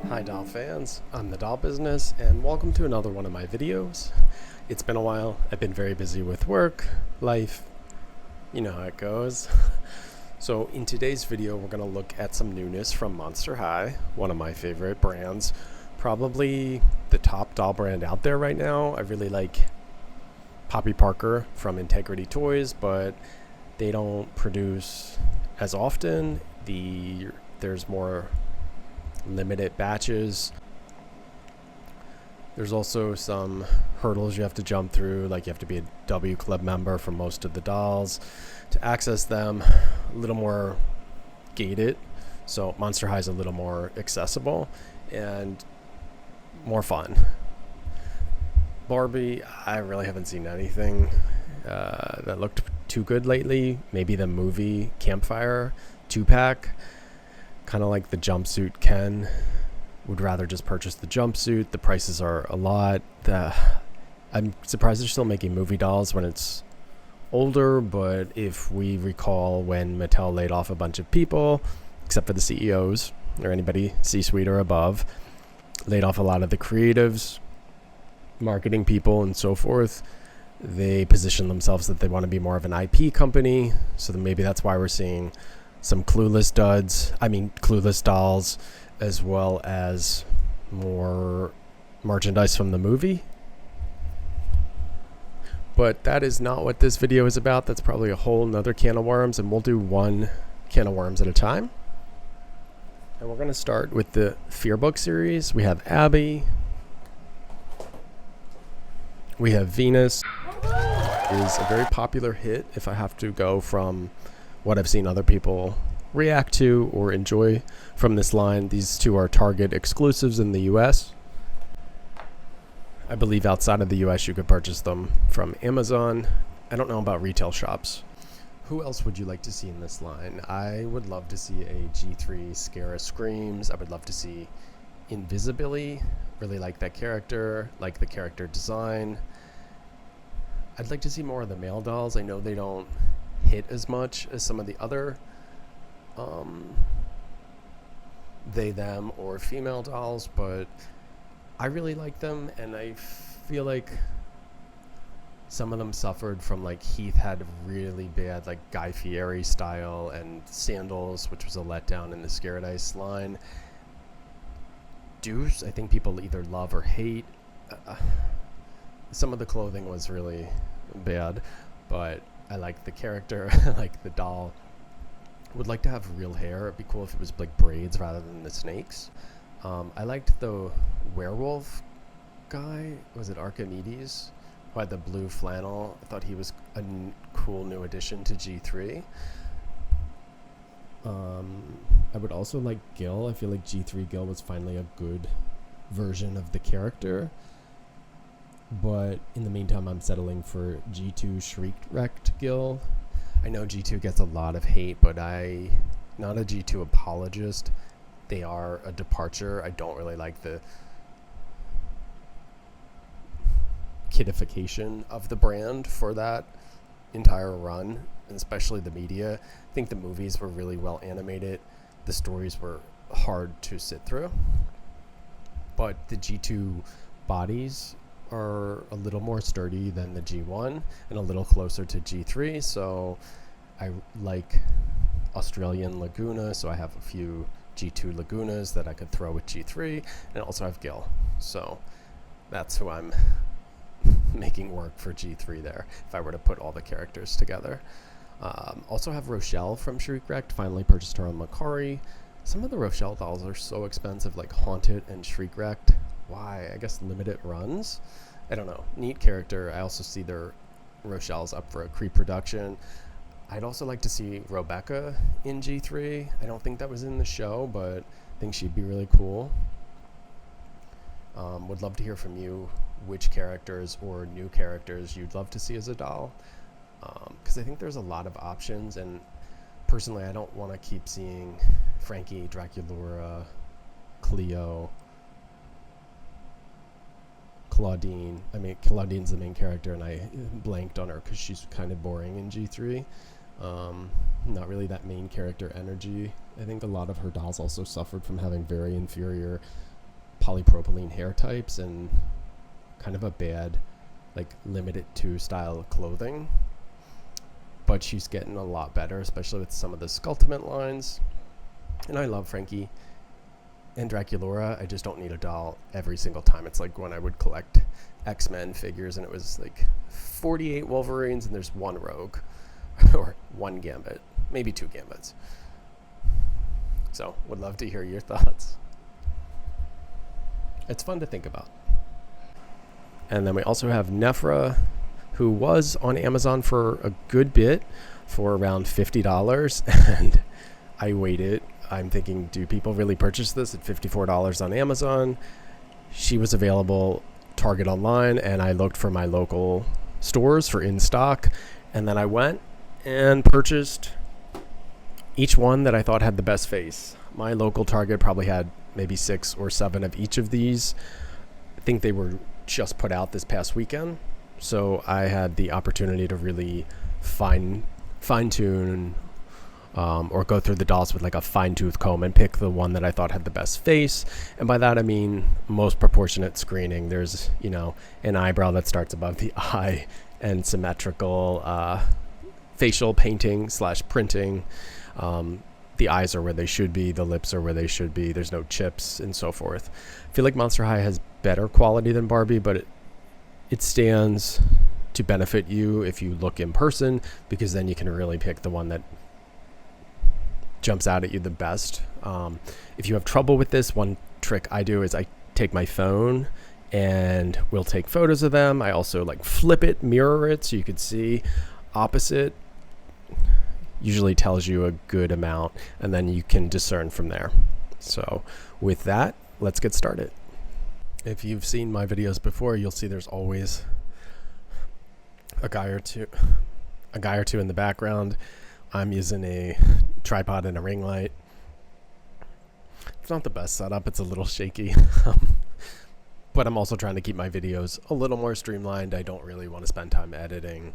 Hi doll fans, I'm the Doll Business and welcome to another one of my videos. It's been a while, I've been very busy with work, life, you know how it goes. So in today's video we're going to look at some newness from Monster High, one of my favorite brands. Probably the top doll brand out there right now. I really like Poppy Parker from Integrity Toys, but they don't produce as often. There's more limited batches. There's also some hurdles you have to jump through, like you have to be a W Club member for most of the dolls to access them. A little more gated, so Monster High is a little more accessible and more fun. Barbie, I really haven't seen anything that looked too good lately. Maybe the movie Campfire 2-pack. Kind of like the jumpsuit Ken. Would rather just purchase the jumpsuit. The prices are a lot. I'm surprised they're still making movie dolls when it's older, but if we recall when Mattel laid off a bunch of people, except for the CEOs or anybody C-suite or above, laid off a lot of the creatives, marketing people, and so forth, they position themselves that they want to be more of an IP company. So then maybe that's why we're seeing some clueless dolls, as well as more merchandise from the movie. But that is not what this video is about. That's probably a whole nother can of worms, and we'll do one can of worms at a time. And we're going to start with the Fearbook series. We have Abby. We have Venus. It is a very popular hit if I have to go from what I've seen other people react to or enjoy from this line. These two are Target exclusives in the US. I believe outside of the US you could purchase them from Amazon. I don't know about retail shops. Who else would you like to see in this line? I would love to see a G3 Scara Screams. I would love to see Invisibility. Really like that character, like the character design. I'd like to see more of the male dolls. I know they don't hit as much as some of the other they, them, or female dolls, but I really like them, and I feel like some of them suffered from, like, Heath had really bad, like, Guy Fieri style, and Sandals, which was a letdown in the Scaradise line. Deuce, I think people either love or hate. Some of the clothing was really bad, but I like the character. I like the doll. Would like to have real hair. It'd be cool if it was like braids rather than the snakes. I liked the werewolf guy. Was it Archimedes? Who had the blue flannel. I thought he was a cool new addition to G3. I would also like Gil. I feel like G3 Gil was finally a good version of the character. But in the meantime, I'm settling for G2 Shriek-wrecked Gil. I know G2 gets a lot of hate, but I'm not a G2 apologist. They are a departure. I don't really like the kidification of the brand for that entire run, and especially the media. I think the movies were really well animated. The stories were hard to sit through. But the G2 bodies are a little more sturdy than the G1 and a little closer to G3, so I like Australian Laguna, so I have a few G2 Lagunas that I could throw with G3, and also have Gil, so that's who I'm making work for G3 there if I were to put all the characters together. Also have Rochelle from Shriek-wrecked. Finally purchased her on Macari. Some of the Rochelle dolls are so expensive, like Haunted and Shriek-wrecked. Why? I guess limited runs? I don't know. Neat character. I also see their Rochelle's up for a creep production. I'd also like to see Rebecca in G3. I don't think that was in the show, but I think she'd be really cool. Would love to hear from you which characters or new characters you'd love to see as a doll. Because I think there's a lot of options, and personally I don't want to keep seeing Frankie, Draculaura, Cleo, Claudine. I mean, Claudine's the main character, and I blanked on her because she's kind of boring in G3. Not really that main character energy. I think a lot of her dolls also suffered from having very inferior polypropylene hair types and kind of a bad, like, limited to style clothing. But she's getting a lot better, especially with some of the Sculptement lines. And I love Frankie and Draculaura. I just don't need a doll every single time. It's like when I would collect X-Men figures and it was like 48 Wolverines and there's one Rogue or one Gambit, maybe two Gambits. So would love to hear your thoughts. It's fun to think about. And then we also have Nefera, who was on Amazon for a good bit for around $50. And I waited. I'm thinking, do people really purchase this at $54 on Amazon? She was available Target online, and I looked for my local stores for in stock. And then I went and purchased each one that I thought had the best face. My local Target probably had maybe 6 or 7 of each of these. I think they were just put out this past weekend. So I had the opportunity to really fine tune or go through the dolls with like a fine tooth comb and pick the one that I thought had the best face. And by that I mean most proportionate screening. There's, you know, an eyebrow that starts above the eye and symmetrical facial painting / printing. The eyes are where they should be. The lips are where they should be. There's no chips and so forth. I feel like Monster High has better quality than Barbie, but it stands to benefit you if you look in person, because then you can really pick the one that jumps out at you the best. If you have trouble with this, one trick I do is I take my phone and we'll take photos of them. I also like flip it, mirror it, so you could see opposite. Usually tells you a good amount, and then you can discern from there. So with that, let's get started. If you've seen my videos before, you'll see there's always a guy or two in the background. I'm using a tripod and a ring light. It's not the best setup. It's a little shaky. But I'm also trying to keep my videos a little more streamlined. I don't really want to spend time editing.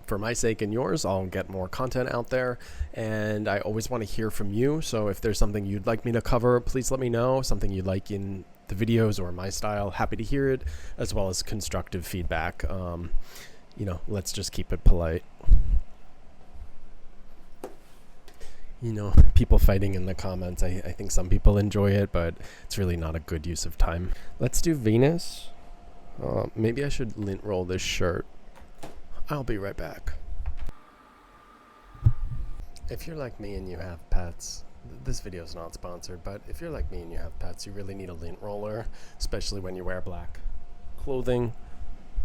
For my sake and yours, I'll get more content out there, and I always want to hear from you. So if there's something you'd like me to cover, please let me know. Something you'd like in the videos or my style, happy to hear it, as well as constructive feedback. You know, let's just keep it polite. You know, people fighting in the comments, I think some people enjoy it, but it's really not a good use of time. Let's do Venus. Maybe I should lint roll this shirt. I'll be right back. If you're like me and you have pets, this video is not sponsored, but if you're like me and you have pets, you really need a lint roller, especially when you wear black clothing.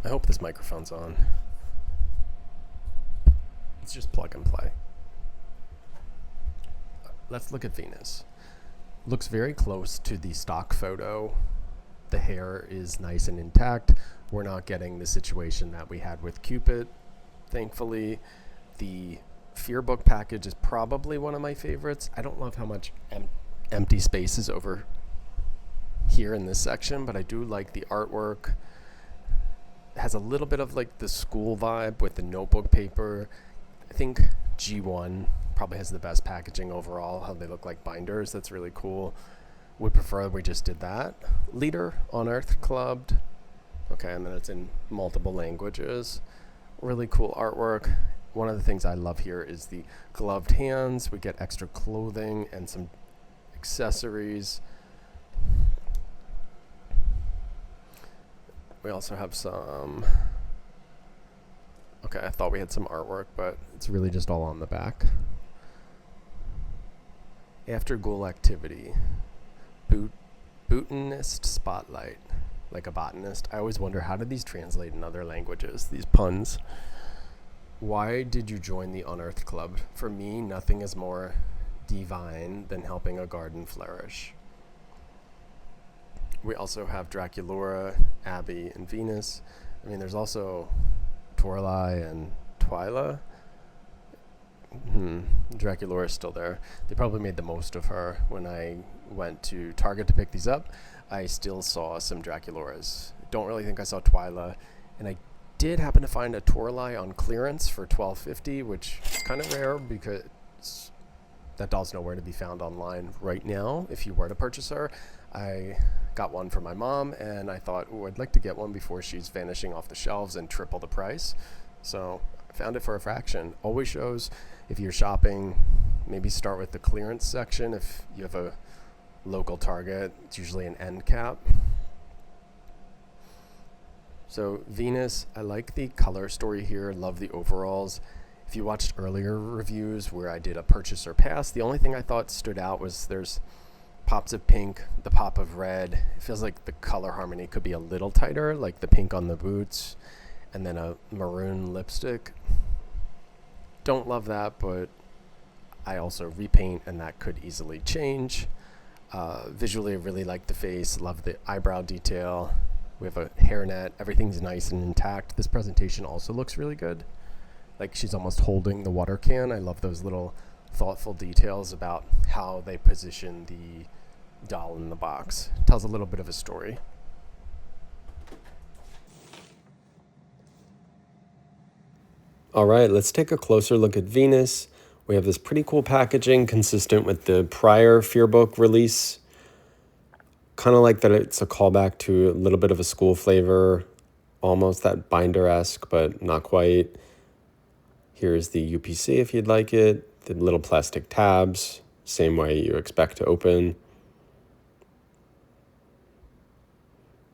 I hope this microphone's on. It's just plug and play. Let's look at Venus. Looks very close to the stock photo. The hair is nice and intact. We're not getting the situation that we had with Cupid, thankfully. The Fearbook package is probably one of my favorites. I don't love how much empty space is over here in this section, but I do like the artwork. It has a little bit of like the school vibe with the notebook paper. I think G1 probably has the best packaging overall, how they look like binders. That's really cool. Would prefer we just did that. Leader on Earth Clubbed. Okay, and then it's in multiple languages. Really cool artwork. One of the things I love here is the gloved hands. We get extra clothing and some accessories. We also have some... Okay, I thought we had some artwork, but it's really just all on the back. After Ghoul Activity. Botanist Spotlight. Like a botanist. I always wonder, how did these translate in other languages, these puns? Why did you join the Unearthed Club? For me, nothing is more divine than helping a garden flourish. We also have Draculaura, Abbey, and Venus. I mean, there's also Torlai and Twyla. Draculaura is still there. They probably made the most of her. When I went to Target to pick these up, I still saw some Draculauras. Don't really think I saw Twyla, and I did happen to find a Torlai on clearance for $12.50, which is kind of rare because that doll's nowhere to be found online right now if you were to purchase her. I got one for my mom, and I thought, oh, I'd like to get one before she's vanishing off the shelves and triple the price. So I found it for a fraction. Always shows, if you're shopping, maybe start with the clearance section. If you have a local Target, it's usually an end cap. So Venus, I like the color story here, love the overalls. If you watched earlier reviews where I did a purchase or pass, the only thing I thought stood out was there's pops of pink, the pop of red. It feels like the color harmony could be a little tighter, like the pink on the boots, and then a maroon lipstick. Don't love that, but I also repaint, and that could easily change. Visually, I really like the face, love the eyebrow detail. We have a hairnet, everything's nice and intact. This presentation also looks really good. Like she's almost holding the water can. I love those little thoughtful details about how they position the doll in the box. It tells a little bit of a story. All right, let's take a closer look at Venus. We have this pretty cool packaging consistent with the prior Fearbook release. Kind of like that it's a callback to a little bit of a school flavor, almost that binder-esque, but not quite. Here's the UPC if you'd like it, the little plastic tabs, same way you expect to open.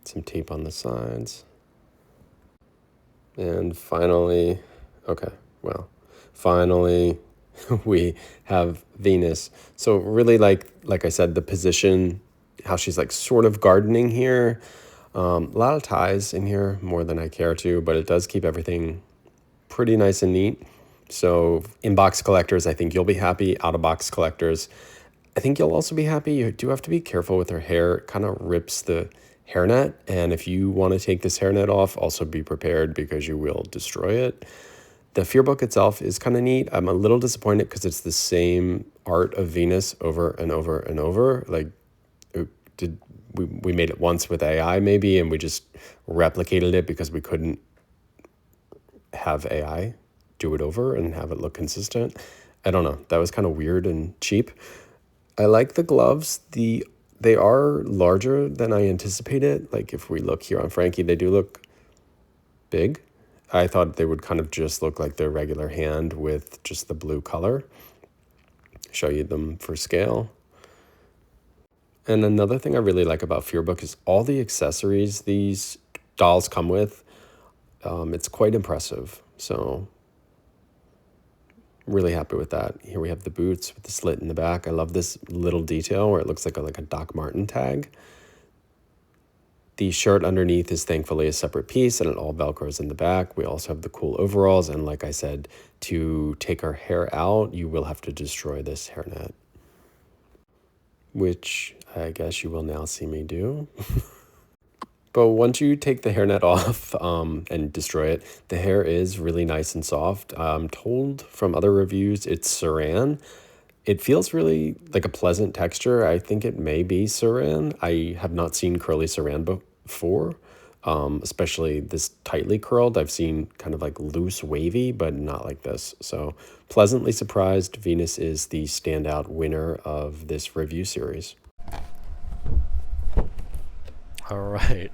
Some tape on the sides. And finally, finally, we have Venus. So really like I said, the position, how she's like sort of gardening here. A lot of ties in here, more than I care to, but it does keep everything pretty nice and neat. So in-box collectors, I think you'll be happy. Out-of-box collectors, I think you'll also be happy. You do have to be careful with her hair. It kind of rips the hairnet, and if you want to take this hairnet off, also be prepared because you will destroy it. The Fearbook itself is kind of neat. I'm a little disappointed because it's the same art of Venus over and over and over. Like, we made it once with AI maybe, and we just replicated it because we couldn't have AI do it over and have it look consistent. I don't know. That was kind of weird and cheap. I like the gloves. They are larger than I anticipated. Like if we look here on Frankie, they do look big. I thought they would kind of just look like their regular hand with just the blue color. Show you them for scale. And another thing I really like about Fearbook is all the accessories these dolls come with. It's quite impressive. So really happy with that. Here we have the boots with the slit in the back. I love this little detail where it looks like a Doc Marten tag. The shirt underneath is thankfully a separate piece, and it all Velcros in the back. We also have the cool overalls, and like I said, to take our hair out, you will have to destroy this hairnet, which I guess you will now see me do. But once you take the hairnet off and destroy it, the hair is really nice and soft. I'm told from other reviews it's saran. It feels really like a pleasant texture. I think it may be saran. I have not seen curly saran before, especially this tightly curled. I've seen kind of like loose wavy, but not like this. So pleasantly surprised. Venus is the standout winner of this review series. All right,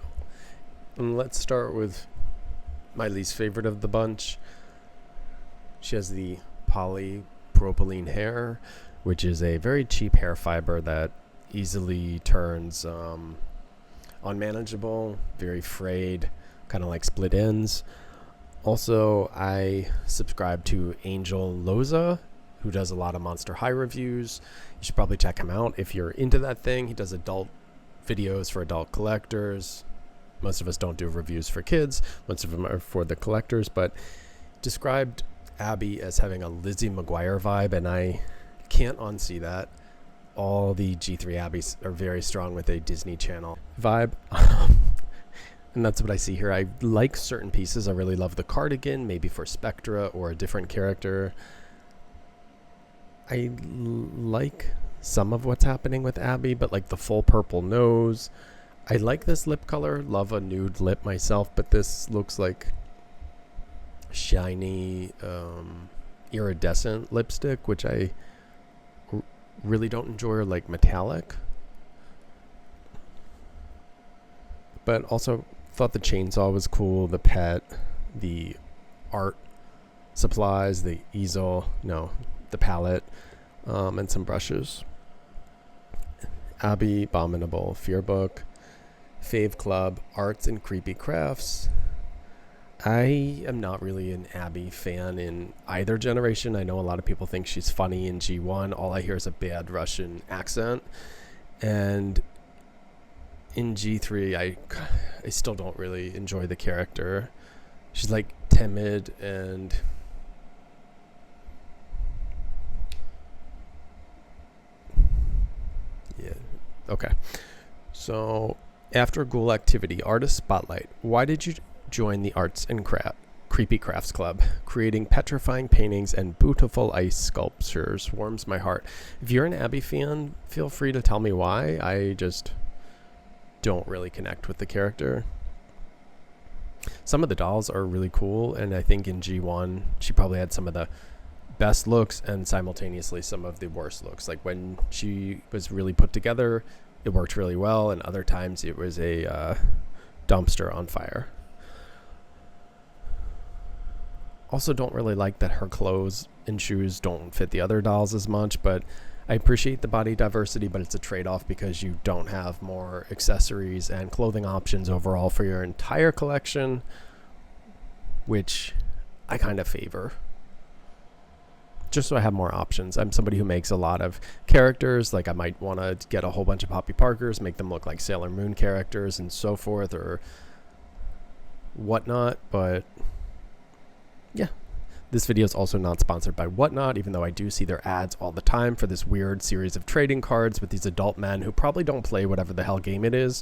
let's start with my least favorite of the bunch. She has the polypropylene hair, which is a very cheap hair fiber that easily turns unmanageable, very frayed, kind of like split ends. Also, I subscribe to Angel Loza, who does a lot of Monster High reviews. You should probably check him out if you're into that thing. He does adult videos for adult collectors. Most of us don't do reviews for kids. Most of them are for the collectors, but described Abby as having a Lizzie McGuire vibe, and I can't unsee that. All the G3 Abbeys are very strong with a Disney Channel vibe. And that's what I see here. I like certain pieces. I really love the cardigan, maybe for Spectra or a different character. I like some of what's happening with Abby, but like the full purple nose. I like this lip color. Love a nude lip myself, but this looks like shiny, iridescent lipstick, which I Really don't enjoy her like metallic. But also thought the chainsaw was cool, the pet, the art supplies, the easel, no, the palette, and some brushes. Abbey Bominable, Fearbook, Fave Club, Arts and Creepy Crafts. I am not really an Abby fan in either generation. I know a lot of people think she's funny in G1. All I hear is a bad Russian accent. And in G3, I still don't really enjoy the character. She's like timid and yeah. Okay. So after Ghoul Activity, Artist Spotlight. Why did you join the Arts and Creepy Crafts Club? Creating petrifying paintings and beautiful ice sculptures warms my heart. If you're an Abby fan, feel free to tell me why. I just don't really connect with the character. Some of the dolls are really cool, and I think in G1 she probably had some of the best looks and simultaneously some of the worst looks. Like when she was really put together, it worked really well, and other times it was a dumpster on fire. Also don't really like that her clothes and shoes don't fit the other dolls as much, but I appreciate the body diversity, but it's a trade-off because you don't have more accessories and clothing options overall for your entire collection, which I kind of favor. Just so I have more options. I'm somebody who makes a lot of characters. Like I might want to get a whole bunch of Poppy Parkers, make them look like Sailor Moon characters and so forth or whatnot, but yeah. This video is also not sponsored by Whatnot, even though I do see their ads all the time for this weird series of trading cards with these adult men who probably don't play whatever the hell game it is,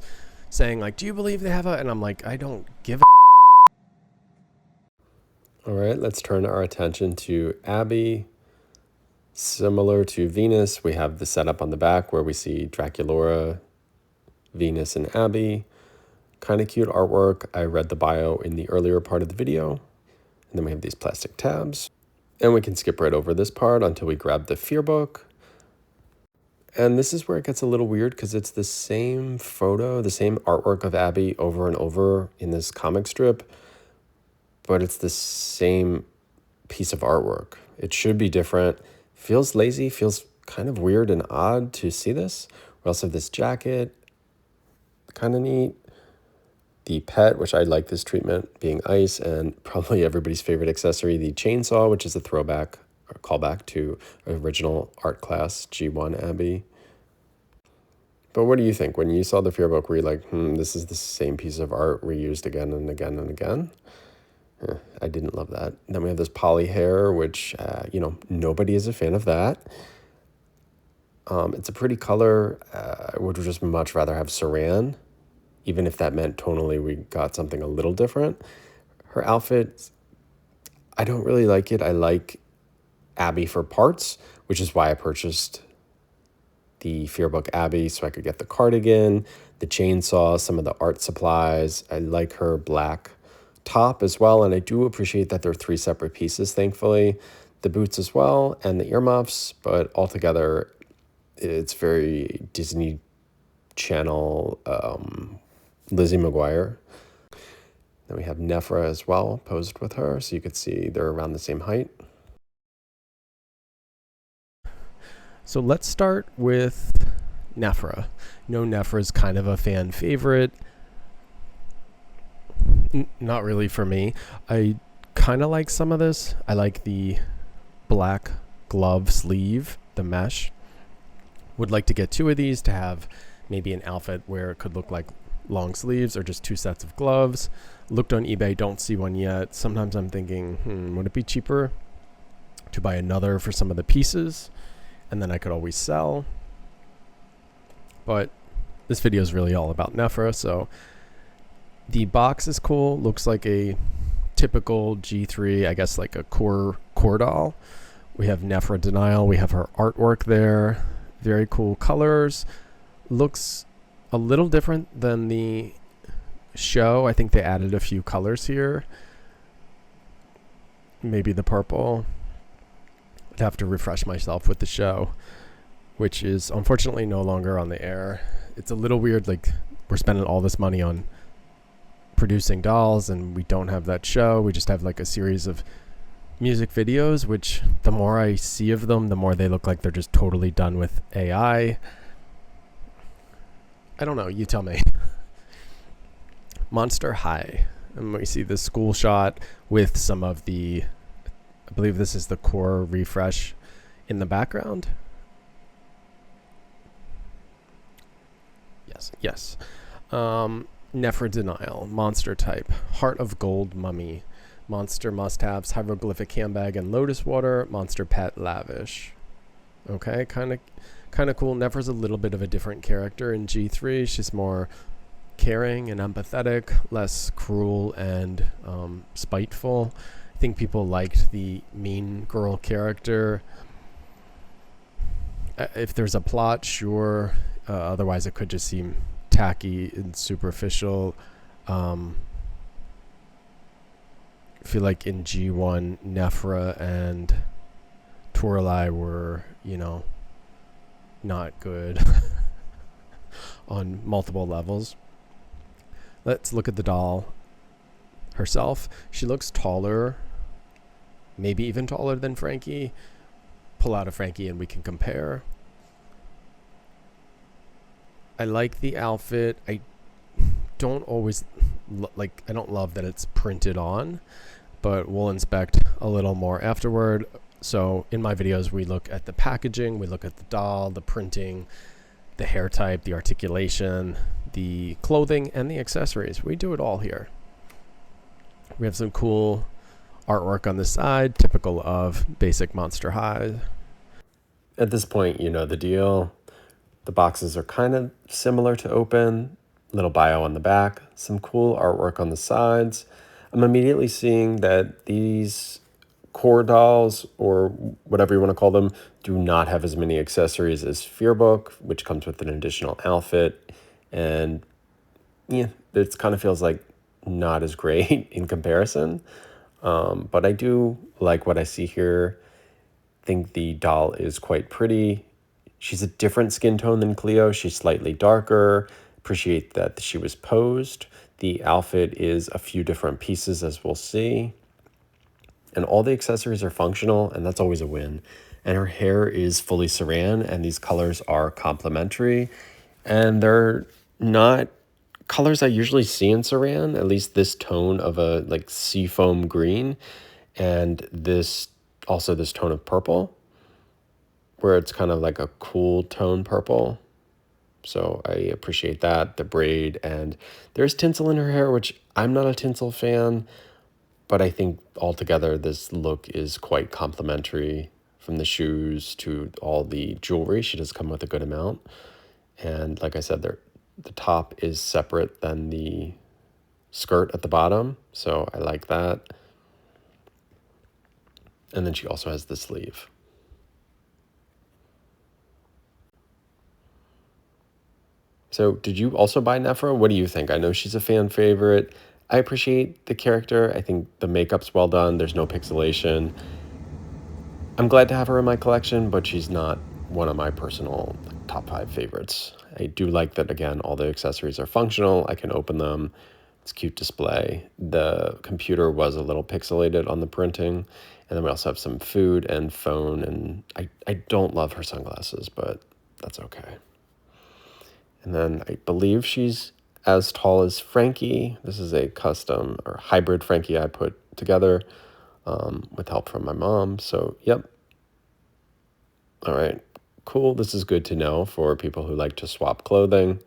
saying like, do you believe they have a... And I'm like, I don't give a... All right, let's turn our attention to Abby. Similar to Venus, we have the setup on the back where we see Draculora, Venus, and Abby. Kind of cute artwork. I read the bio in the earlier part of the video. And then we have these plastic tabs. And we can skip right over this part until we grab the Fearbook. And this is where it gets a little weird because it's the same photo, the same artwork of Abby over and over in this comic strip, but it's the same piece of artwork. It should be different. Feels lazy, feels kind of weird and odd to see this. We also have this jacket, kind of neat. The pet, which I like this treatment, being ice, and probably everybody's favorite accessory, the chainsaw, which is a throwback or callback to original art class G1 Abby. But what do you think? When you saw the Fearbook, were you like, this is the same piece of art reused again and again and again? I didn't love that. Then we have this poly hair, which, nobody is a fan of that. It's a pretty color. I would just much rather have Saran. Even if that meant tonally we got something a little different. Her outfit, I don't really like it. I like Abby for parts, which is why I purchased the Fearbook Abby so I could get the cardigan, the chainsaw, some of the art supplies. I like her black top as well, and I do appreciate that they're 3 separate pieces, thankfully. The boots as well, and the earmuffs, but altogether, it's very Disney Channel, Lizzie McGuire. Then we have Nefera as well, posed with her, so you could see they're around the same height. So let's start with Nefera. Nefera is kind of a fan favorite. Not really for me. I kind of like some of this. I like the black glove sleeve, the mesh. Would like to get 2 of these to have maybe an outfit where it could look like long sleeves or just 2 sets of gloves. Looked on eBay, don't see one yet. Sometimes I'm thinking, would it be cheaper to buy another for some of the pieces? And then I could always sell. But this video is really all about Nefera, so the box is cool. Looks like a typical G3, I guess like a core doll. We have Nefera DeNile. We have her artwork there. Very cool colors. Looks a little different than the show. I think they added a few colors here. Maybe the purple. I'd have to refresh myself with the show. which is unfortunately no longer on the air. It's a little weird, like we're spending all this money on producing dolls and we don't have that show. We just have like a series of music videos, which the more I see of them, the more they look like they're just totally done with AI. I don't know, you tell me. Monster High. And we see the school shot with some of the, I believe this is the core refresh in the background. Yes. Nefera DeNile, monster type, heart of gold mummy, monster must-haves, hieroglyphic handbag and lotus water, monster pet lavish. Okay, kind of cool. Nefera's a little bit of a different character in G3. She's more caring and empathetic, less cruel and spiteful. I think people liked the mean girl character. If there's a plot, sure. Otherwise, it could just seem tacky and superficial. I feel like in G1, Nefera and Toralei were, not good on multiple levels. Let's look at the doll herself. She looks taller, maybe even taller than Frankie. Pull out a Frankie and we can compare. I like the outfit. I don't always I don't love that it's printed on, but we'll inspect a little more afterward. So in my videos, we look at the packaging, we look at the doll, the printing, the hair type, the articulation, the clothing, and the accessories. We do it all here. We have some cool artwork on the side, typical of basic Monster High. At this point, you know the deal. The boxes are kind of similar to open. Little bio on the back, some cool artwork on the sides. I'm immediately seeing that these core dolls, or whatever you want to call them, do not have as many accessories as Fearbook, which comes with an additional outfit. And yeah, it kind of feels like not as great in comparison. But I do like what I see here. I think the doll is quite pretty. She's a different skin tone than Cleo. She's slightly darker. Appreciate that she was posed. The outfit is a few different pieces, as we'll see. And all the accessories are functional, and that's always a win. And her hair is fully saran, and these colors are complementary. And they're not colors I usually see in saran, at least this tone of a like seafoam green, and this tone of purple, where it's kind of like a cool tone purple. So I appreciate that, the braid, and there's tinsel in her hair, which I'm not a tinsel fan, but I think altogether this look is quite complimentary, from the shoes to all the jewelry. She does come with a good amount. And like I said, the top is separate than the skirt at the bottom, so I like that. And then she also has the sleeve. So did you also buy Nefera? What do you think? I know she's a fan favorite. I appreciate the character. I think the makeup's well done. There's no pixelation. I'm glad to have her in my collection, but she's not one of my personal top 5 favorites. I do like that, again, all the accessories are functional. I can open them. It's a cute display. The computer was a little pixelated on the printing. And then we also have some food and phone. And I don't love her sunglasses, but that's okay. And then I believe she's as tall as Frankie. This is a custom or hybrid Frankie I put together with help from my mom. So, yep. All right, cool. This is good to know for people who like to swap clothing.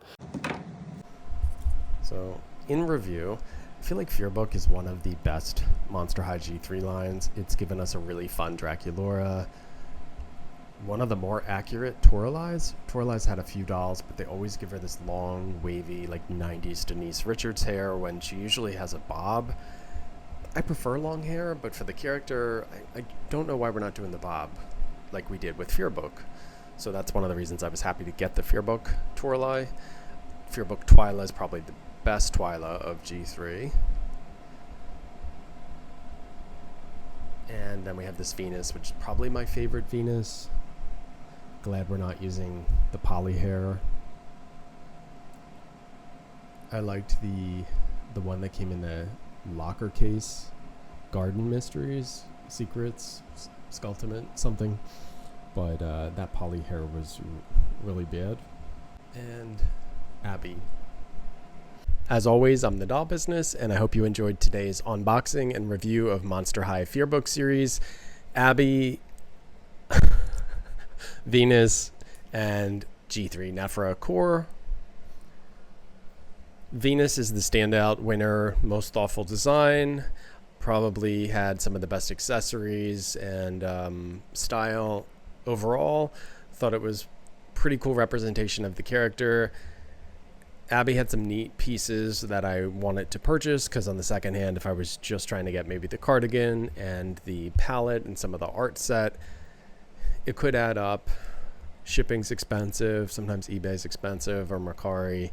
So, in review, I feel like Fearbook is one of the best Monster High G3 lines. It's given us a really fun Draculaura. One of the more accurate Toraleis. Toraleis had a few dolls, but they always give her this long, wavy, like 90s Denise Richards hair when she usually has a bob. I prefer long hair, but for the character, I don't know why we're not doing the bob like we did with Fearbook. So that's one of the reasons I was happy to get the Fearbook Toralei. Fearbook Twyla is probably the best Twyla of G3. And then we have this Venus, which is probably my favorite Venus. Glad we're not using the poly hair. I liked the one that came in the locker case. Garden Mysteries, Secrets, Skulltimate, something. But that poly hair was really bad. And Abby. As always, I'm the Doll Business, and I hope you enjoyed today's unboxing and review of Monster High Fearbook series. Abby, Venus, and G3 Nefera Core. Venus is the standout winner, most thoughtful design, probably had some of the best accessories and style overall. Thought it was pretty cool representation of the character. Abby had some neat pieces that I wanted to purchase because on the second hand, if I was just trying to get maybe the cardigan and the palette and some of the art set, it could add up. Shipping's expensive, sometimes eBay's expensive or Mercari.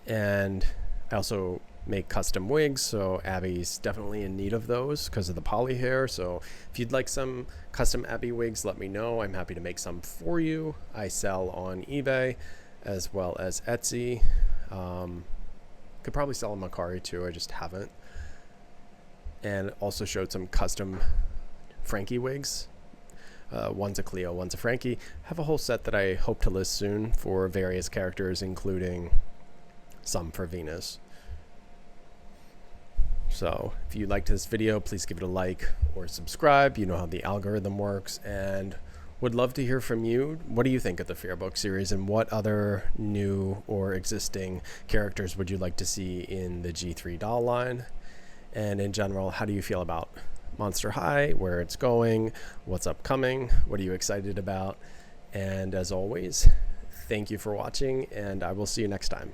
And I also make custom wigs, so Abby's definitely in need of those because of the poly hair. So if you'd like some custom Abby wigs, let me know. I'm happy to make some for you. I sell on eBay as well as Etsy. Could probably sell on Mercari too, I just haven't. And also showed some custom Frankie wigs. One's a Cleo, one's a Frankie. Have a whole set that I hope to list soon for various characters, including some for Venus. So if you liked this video, please give it a like or subscribe. You know how the algorithm works, and would love to hear from you. What do you think of the Fearbook series, and what other new or existing characters would you like to see in the G3 doll line? And in general, how do you feel about Monster High, where it's going, what's upcoming, what are you excited about? And as always, thank you for watching, and I will see you next time.